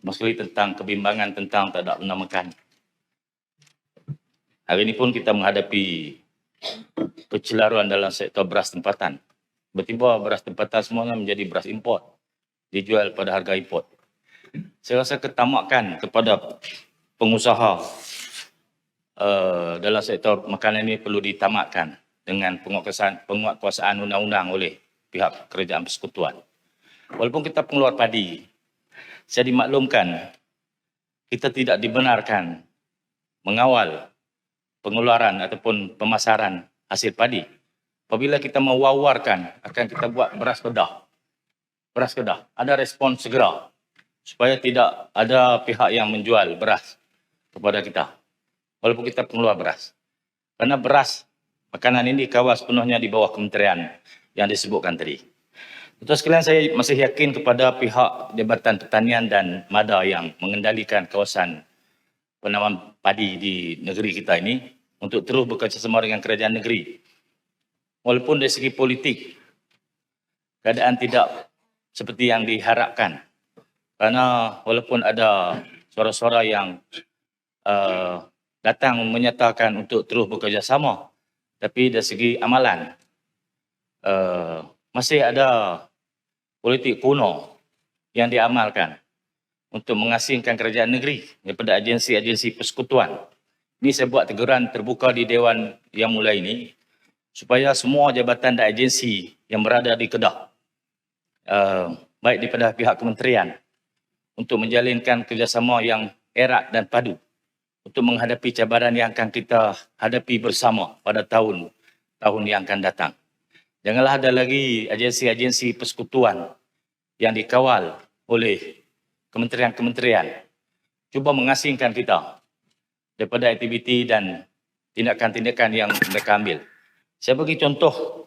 mostly tentang kebimbangan tentang tak ada benda makan. Hari ini pun kita menghadapi kecelaruan dalam sektor beras tempatan. Tiba-tiba beras tempatan semuanya menjadi beras import, dijual pada harga import. Saya rasa ketamakan kepada pengusaha dalam sektor makanan ini perlu ditamatkan dengan penguatkuasaan undang-undang oleh pihak kerajaan persekutuan. Walaupun kita pengeluar padi, saya dimaklumkan kita tidak dibenarkan mengawal pengeluaran ataupun pemasaran hasil padi. Apabila kita mewawarkan akan kita buat beras kedah, ada respon segera supaya tidak ada pihak yang menjual beras kepada kita walaupun kita pengeluar beras. Karena beras makanan ini dikawal sepenuhnya di bawah kementerian yang disebutkan tadi. Tuan sekalian, saya masih yakin kepada pihak Jabatan Pertanian dan MADA yang mengendalikan kawasan penanaman padi di negeri kita ini untuk terus bekerjasama dengan kerajaan negeri. Walaupun dari segi politik, keadaan tidak seperti yang diharapkan. Karena walaupun ada suara-suara yang datang menyatakan untuk terus bekerjasama, tapi dari segi amalan, masih ada politik kuno yang diamalkan untuk mengasingkan kerajaan negeri daripada agensi-agensi persekutuan. Ini saya buat teguran terbuka di Dewan yang mulai ini, supaya semua jabatan dan agensi yang berada di Kedah, baik daripada pihak kementerian, untuk menjalinkan kerjasama yang erat dan padu untuk menghadapi cabaran yang akan kita hadapi bersama pada tahun yang akan datang. Janganlah ada lagi agensi-agensi persekutuan yang dikawal oleh kementerian-kementerian cuba mengasingkan kita daripada aktiviti dan tindakan-tindakan yang mereka ambil. Saya bagi contoh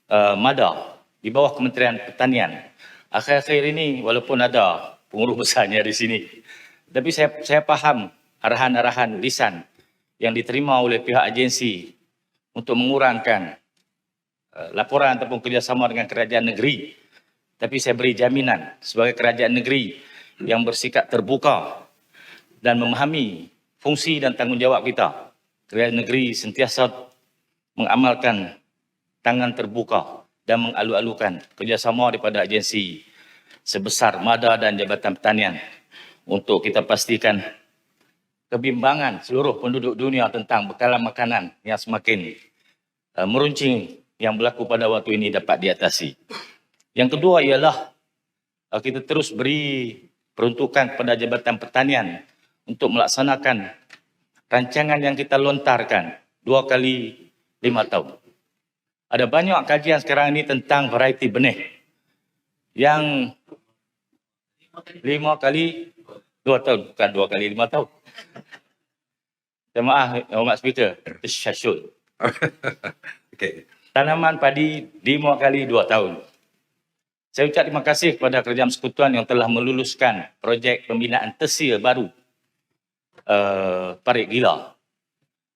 MADA di bawah Kementerian Pertanian. Akhir-akhir ini walaupun ada pengurus besarnya di sini, tapi saya faham arahan-arahan lisan yang diterima oleh pihak agensi untuk mengurangkan laporan ataupun kerjasama dengan kerajaan negeri. Tapi saya beri jaminan sebagai kerajaan negeri yang bersikap terbuka dan memahami fungsi dan tanggungjawab kita. Kerajaan negeri sentiasa mengamalkan tangan terbuka dan mengalu-alukan kerjasama daripada agensi sebesar MADA dan Jabatan Pertanian untuk kita pastikan kebimbangan seluruh penduduk dunia tentang bekalan makanan yang semakin meruncing yang berlaku pada waktu ini dapat diatasi. Yang kedua ialah kita terus beri peruntukan kepada Jabatan Pertanian untuk melaksanakan rancangan yang kita lontarkan 2 kali 5 tahun. Ada banyak kajian sekarang ini tentang variety benih yang 5 kali 2 tahun, bukan 2 kali 5 tahun. Saya maaf, Hormat Speaker, Syashul. Okay. Tanaman padi 5 kali 2 tahun. Saya ucap terima kasih kepada Kerajaan Persekutuan yang telah meluluskan projek pembinaan tersier baru Parit Gila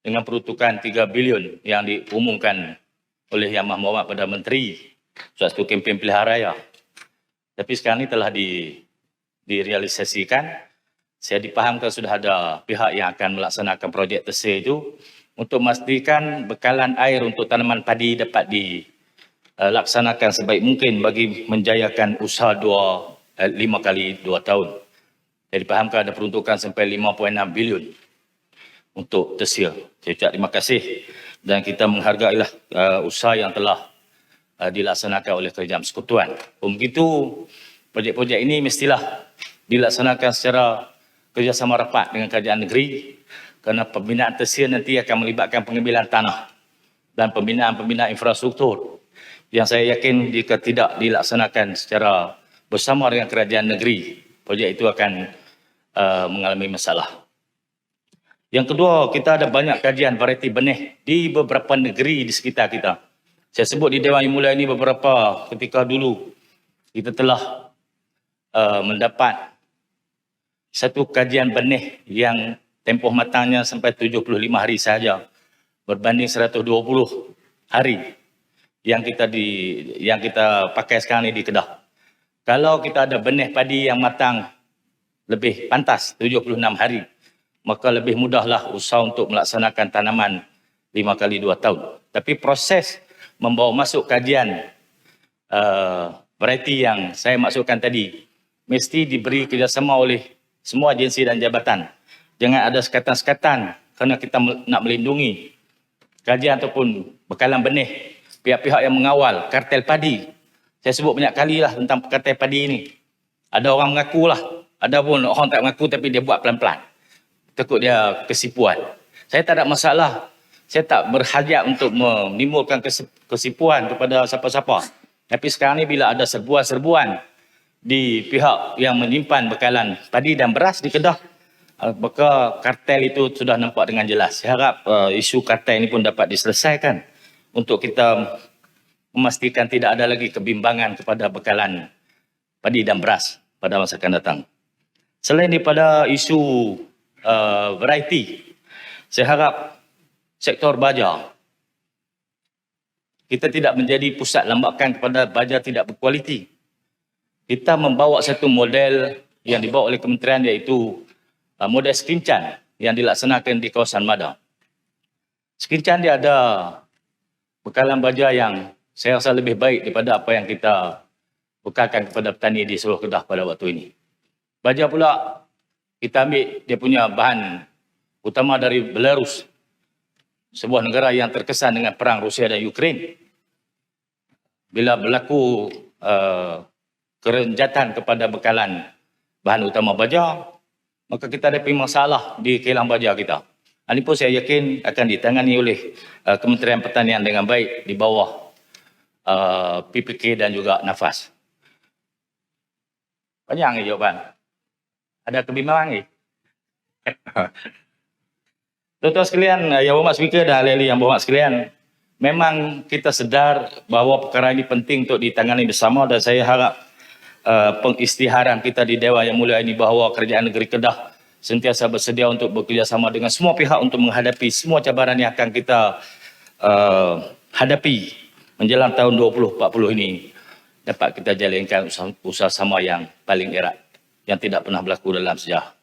dengan peruntukan 3 bilion yang diumumkan oleh Yang Mahmudah pada Menteri suatu kempen pilihan raya. Tapi sekarang ini telah direalisasikan. Saya dipahamkan sudah ada pihak yang akan melaksanakan projek tersebut itu untuk memastikan bekalan air untuk tanaman padi dapat dilaksanakan sebaik mungkin bagi menjayakan usaha 5 kali 2 tahun. Saya dipahamkan ada peruntukan sampai 5.6 bilion untuk tersir. Saya ucap terima kasih dan kita menghargailah usaha yang telah dilaksanakan oleh Kerajaan Persekutuan. Begitu, projek-projek ini mestilah dilaksanakan secara kerjasama rapat dengan kerajaan negeri kerana pembinaan tersir nanti akan melibatkan pengambilan tanah dan pembinaan infrastruktur yang saya yakin jika tidak dilaksanakan secara bersama dengan kerajaan negeri, projek itu akan mengalami masalah. Yang kedua, kita ada banyak kajian variety benih di beberapa negeri di sekitar kita. Saya sebut di Dewan yang mulai ini beberapa ketika dulu kita telah mendapat satu kajian benih yang tempoh matangnya sampai 75 hari sahaja berbanding 120 hari yang kita pakai sekarang ini di Kedah. Kalau kita ada benih padi yang matang lebih pantas 76 hari, maka lebih mudahlah usaha untuk melaksanakan tanaman 5 kali 2 tahun. Tapi proses membawa masuk kajian variety yang saya maksudkan tadi mesti diberi kerjasama oleh semua agensi dan jabatan. Jangan ada sekatan-sekatan kerana kita nak melindungi kajian ataupun bekalan benih pihak-pihak yang mengawal kartel padi. Saya sebut banyak kali lah tentang kartel padi ini. Ada orang mengaku lah, ada pun orang tak mengaku tapi dia buat pelan-pelan. Takut dia kesipuan. Saya tak ada masalah. Saya tak berhajat untuk menimbulkan kesipuan kepada siapa-siapa. Tapi sekarang ni bila ada serbuan-serbuan di pihak yang menyimpan bekalan padi dan beras di Kedah, maka kartel itu sudah nampak dengan jelas. Saya harap isu kartel ini pun dapat diselesaikan untuk kita memastikan tidak ada lagi kebimbangan kepada bekalan padi dan beras pada masa akan datang. Selain daripada isu variety, saya harap sektor baja kita tidak menjadi pusat lambakan kepada baja tidak berkualiti. Kita membawa satu model yang dibawa oleh kementerian iaitu model Skincan yang dilaksanakan di kawasan Mada. Skincan dia ada bekalan baja yang saya rasa lebih baik daripada apa yang kita bekalkan kepada petani di seluruh Kedah pada waktu ini. Baja pula kita ambil dia punya bahan utama dari Belarus, sebuah negara yang terkesan dengan perang Rusia dan Ukraine. Bila berlaku kerenjatan kepada bekalan bahan utama baja, maka kita ada masalah di kilang baja kita. Ini pun saya yakin akan ditangani oleh Kementerian Pertanian dengan baik di bawah PPK dan juga Nafas. Panjang ni jawapan. Ada kebimbangan ni? Tuan-tuan sekalian, yang berhormat Speaker dan ahli-ahli yang berhormat sekalian, memang kita sedar bahawa perkara ini penting untuk ditangani bersama dan saya harap pengisytiharan kita di Dewan Yang Mulia ini bahawa Kerajaan Negeri Kedah sentiasa bersedia untuk bekerjasama dengan semua pihak untuk menghadapi semua cabaran yang akan kita hadapi menjelang tahun 2040 ini, dapat kita jalankan usaha sama yang paling erat yang tidak pernah berlaku dalam sejarah.